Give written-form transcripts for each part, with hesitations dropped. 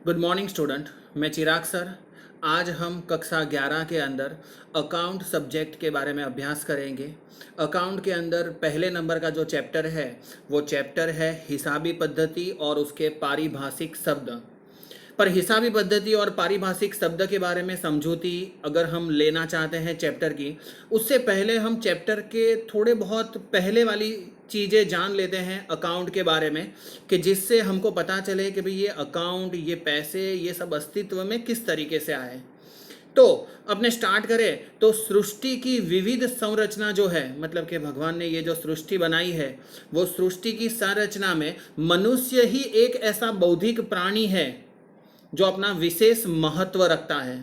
Good morning student. मैं चिराग sir. आज हम कक्षा 11 के अंदर अकाउंट सब्जेक्ट के बारे में अभ्यास करेंगे। अकाउंट के अंदर पहले नंबर का जो चैप्टर है वो चैप्टर है हिसाबी पद्धति और उसके पारिभाषिक शब्द। पर हिसाबी पद्धति और पारिभाषिक शब्द के बारे में समझूती अगर हम लेना चाहते हैं चैप्टर की, उससे पहले हम चैप्टर के थोड़े बहुत पहले वाली चीज़ें जान लेते हैं अकाउंट के बारे में, कि जिससे हमको पता चले कि भाई ये अकाउंट, ये पैसे, ये सब अस्तित्व में किस तरीके से आए। तो अपने स्टार्ट करें तो सृष्टि की विविध संरचना जो है, मतलब कि भगवान ने ये जो सृष्टि बनाई है, वो सृष्टि की संरचना में मनुष्य ही एक ऐसा बौद्धिक प्राणी है जो अपना विशेष महत्व रखता है।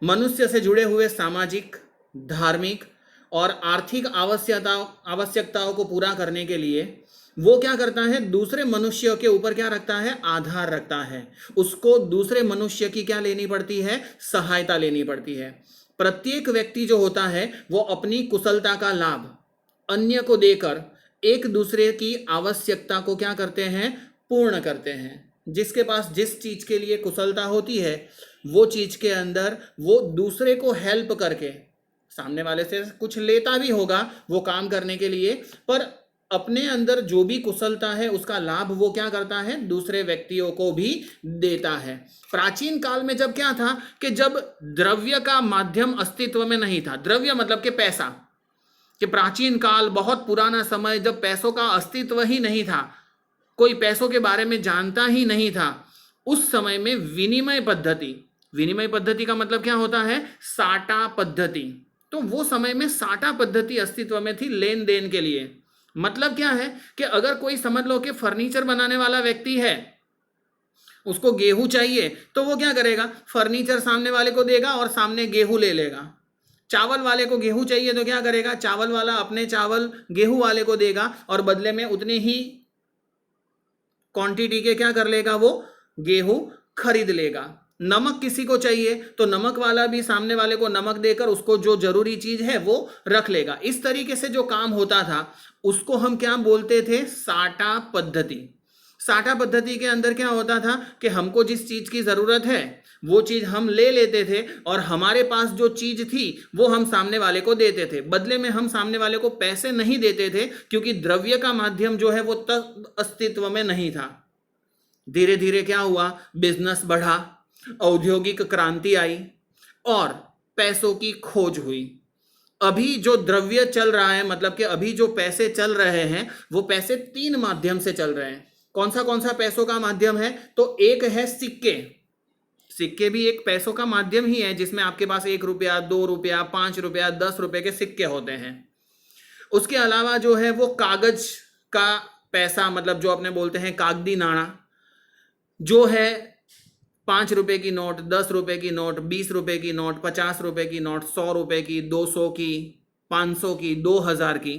मनुष्य से जुड़े हुए सामाजिक, धार्मिक और आर्थिक आवश्यकताओं को पूरा करने के लिए वो क्या करता है, दूसरे मनुष्यों के ऊपर क्या रखता है, आधार रखता है। उसको दूसरे मनुष्य की क्या लेनी पड़ती है, सहायता लेनी पड़ती है। प्रत्येक व्यक्ति जो होता है वो अपनी कुशलता का लाभ अन्य को देकर एक दूसरे की आवश्यकता को क्या करते हैं, पूर्ण करते हैं। जिसके पास जिस चीज के लिए कुशलता होती है वो चीज के अंदर वो दूसरे को हेल्प करके, सामने वाले से कुछ लेता भी होगा वो काम करने के लिए, पर अपने अंदर जो भी कुशलता है उसका लाभ वो क्या करता है, दूसरे व्यक्तियों को भी देता है। प्राचीन काल में जब क्या था कि जब द्रव्य का माध्यम अस्तित्व में नहीं था, द्रव्य मतलब कि पैसा, कि प्राचीन काल, बहुत पुराना समय, जब पैसों का अस्तित्व ही नहीं था, कोई पैसों के बारे में जानता ही नहीं था, उस समय में विनिमय पद्धति, विनिमय पद्धति का मतलब क्या होता है, साटा पद्धति। तो वो समय में साटा पद्धति अस्तित्व में थी लेन देन के लिए। मतलब क्या है कि अगर कोई, समझ लो कि फर्नीचर बनाने वाला व्यक्ति है, उसको गेहूं चाहिए तो वो क्या करेगा, फर्नीचर सामने वाले को देगा और सामने गेहूं ले लेगा। चावल वाले को गेहूं चाहिए तो क्या करेगा, चावल वाला अपने चावल गेहूं वाले को देगा और बदले में उतने ही क्वांटिटी के क्या कर लेगा, वो गेहूं खरीद लेगा। नमक किसी को चाहिए तो नमक वाला भी सामने वाले को नमक देकर उसको जो जरूरी चीज है वो रख लेगा। इस तरीके से जो काम होता था उसको हम क्या बोलते थे, साटा पद्धति। साटा पद्धति के अंदर क्या होता था कि हमको जिस चीज की जरूरत है वो चीज हम ले लेते थे और हमारे पास जो चीज थी वो हम सामने वाले को देते थे। बदले में हम सामने वाले को पैसे नहीं देते थे, क्योंकि द्रव्य का माध्यम जो है वो तब अस्तित्व में नहीं था। धीरे धीरे क्या हुआ, बिजनेस बढ़ा, औद्योगिक क्रांति आई और पैसों की खोज हुई। अभी जो द्रव्य चल रहा है, मतलब कि अभी जो पैसे चल रहे हैं वो पैसे तीन माध्यम से चल रहे हैं। कौन सा पैसों का माध्यम है, तो एक है सिक्के। सिक्के भी एक पैसों का माध्यम ही है, जिसमें आपके पास 1 रुपया, 2 रुपया, 5 रुपया, 10 रुपए के सिक्के होते हैं। उसके अलावा जो है वो कागज का पैसा, मतलब जो अपने बोलते हैं कागदी नाणा, जो है 5 रुपए की नोट, 10 रुपए की नोट, 20 रुपए की नोट, 50 रुपए की नोट, 100 रुपए की, 200 की, 500 की, 2000 की,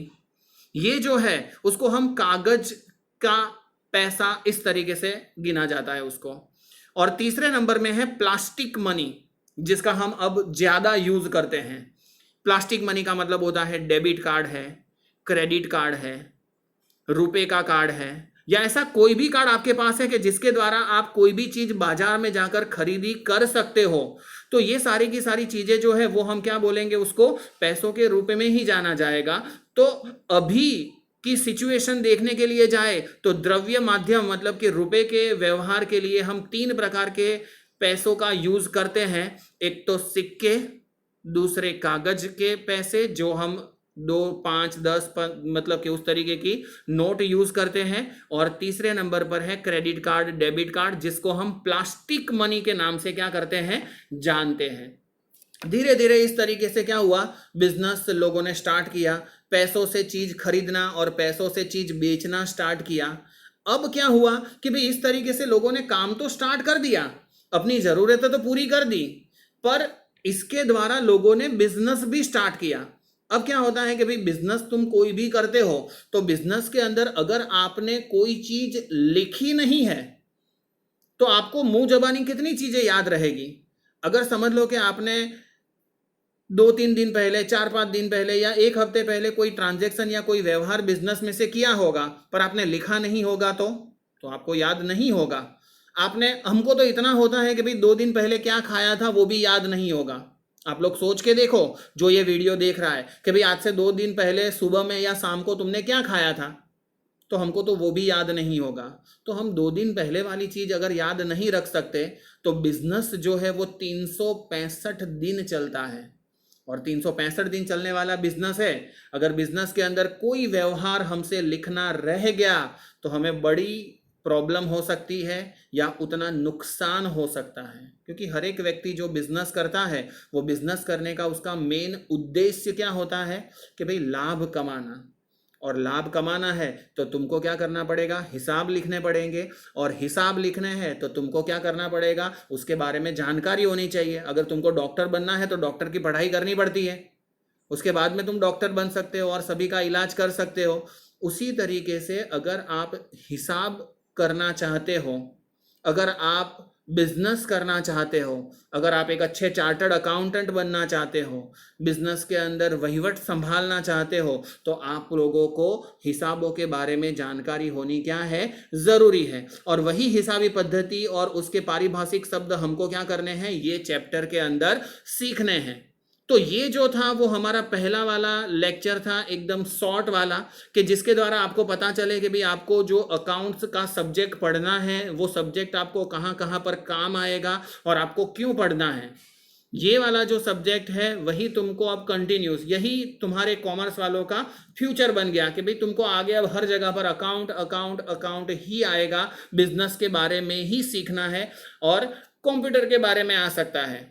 ये जो है उसको हम कागज का पैसा इस तरीके से गिना जाता है उसको। और तीसरे नंबर में है प्लास्टिक मनी, जिसका हम अब ज्यादा यूज करते हैं। प्लास्टिक मनी का मतलब होता है डेबिट कार्ड है, क्रेडिट कार्ड है, रुपए का कार्ड है, या ऐसा कोई भी कार्ड आपके पास है कि जिसके द्वारा आप कोई भी चीज बाजार में जाकर खरीदी कर सकते हो। तो ये सारी की सारी चीजें जो है वो हम क्या बोलेंगे, उसको पैसों के रूप में ही जाना जाएगा। तो अभी की सिचुएशन देखने के लिए जाए तो द्रव्य माध्यम, मतलब कि रुपए के व्यवहार के लिए हम तीन प्रकार के पैसों का यूज करते हैं। एक तो सिक्के, दूसरे कागज के पैसे जो हम 2, 5, 10 मतलब कि उस तरीके की नोट यूज करते हैं, और तीसरे नंबर पर है क्रेडिट कार्ड, डेबिट कार्ड, जिसको हम प्लास्टिक मनी के नाम से क्या करते हैं, जानते हैं। धीरे धीरे इस तरीके से क्या हुआ, बिजनेस लोगों ने स्टार्ट किया, पैसों से चीज खरीदना और पैसों से चीज बेचना स्टार्ट किया। अब क्या हुआ कि भाई इस तरीके से लोगों ने काम तो स्टार्ट कर दिया, अपनी जरूरतें तो पूरी कर दी, पर इसके द्वारा लोगों ने बिजनेस भी स्टार्ट किया। अब क्या होता है कि भाई बिजनेस तुम कोई भी करते हो तो बिजनेस के अंदर अगर आपने कोई चीज लिखी नहीं है तो आपको मुंह जबानी कितनी चीजें याद रहेगी। अगर समझ लो कि आपने 2-3 दिन पहले, 4-5 दिन पहले या 1 हफ्ते पहले कोई ट्रांजैक्शन या कोई व्यवहार बिजनेस में से किया होगा, पर आपने लिखा नहीं होगा तो आपको याद नहीं होगा। आपने, हमको तो इतना होता है कि भाई 2 दिन पहले क्या खाया था वो भी याद नहीं होगा। आप लोग सोच के देखो, जो ये वीडियो देख रहा है, कि भाई आज से 2 दिन पहले सुबह में या शाम को तुमने क्या खाया था, तो हमको तो वो भी याद नहीं होगा। तो हम 2 दिन पहले वाली चीज अगर याद नहीं रख सकते, तो बिजनेस जो है वो 365 दिन चलता है, और 365 दिन चलने वाला बिजनेस है। अगर बिजनेस के अंदर कोई व्यवहार हमसे लिखना रह गया, तो हमें बड़ी प्रॉब्लम हो सकती है या उतना नुकसान हो सकता है। क्योंकि हर एक व्यक्ति जो बिजनेस करता है, वो बिजनेस करने का उसका मेन उद्देश्य क्या होता है कि भाई लाभ कमाना। और लाभ कमाना है तो तुमको क्या करना पड़ेगा, हिसाब लिखने पड़ेंगे, और हिसाब लिखने हैं तो तुमको क्या करना पड़ेगा, उसके बारे में जानकारी होनी चाहिए। अगर तुमको डॉक्टर बनना है तो डॉक्टर की पढ़ाई करनी पड़ती है, उसके बाद में तुम डॉक्टर बन सकते हो और सभी का इलाज कर सकते हो। उसी तरीके से अगर आप हिसाब करना चाहते हो, अगर आप बिजनेस करना चाहते हो, अगर आप एक अच्छे चार्टर्ड अकाउंटेंट बनना चाहते हो, बिजनेस के अंदर वहीवट संभालना चाहते हो, तो आप लोगों को हिसाबों के बारे में जानकारी होनी क्या है, जरूरी है। और वही हिसाबी पद्धति और उसके पारिभाषिक शब्द हमको क्या करने हैं, ये चैप्टर के अंदर सीखने हैं। तो ये जो था वो हमारा पहला वाला लेक्चर था, एकदम शॉर्ट वाला, कि जिसके द्वारा आपको पता चले कि भाई आपको जो अकाउंट्स का सब्जेक्ट पढ़ना है, वो सब्जेक्ट आपको कहाँ कहाँ पर काम आएगा और आपको क्यों पढ़ना है। ये वाला जो सब्जेक्ट है वही तुमको अब कंटिन्यूस, यही तुम्हारे कॉमर्स वालों का फ्यूचर बन गया कि भाई तुमको आगे अब हर जगह पर अकाउंट अकाउंट अकाउंट ही आएगा, बिजनेस के बारे में ही सीखना है, और कंप्यूटर के बारे में आ सकता है,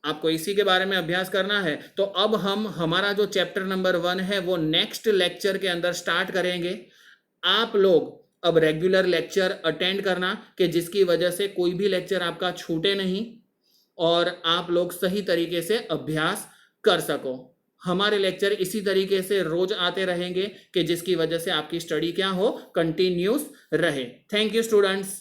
आपको इसी के बारे में अभ्यास करना है। तो अब हम हमारा जो चैप्टर नंबर 1 है वो नेक्स्ट लेक्चर के अंदर स्टार्ट करेंगे। आप लोग अब रेगुलर लेक्चर अटेंड करना, कि जिसकी वजह से कोई भी लेक्चर आपका छूटे नहीं और आप लोग सही तरीके से अभ्यास कर सको। हमारे लेक्चर इसी तरीके से रोज आते रहेंगे, कि जिसकी वजह से आपकी स्टडी क्या हो, कंटिन्यूस रहे। Thank you students.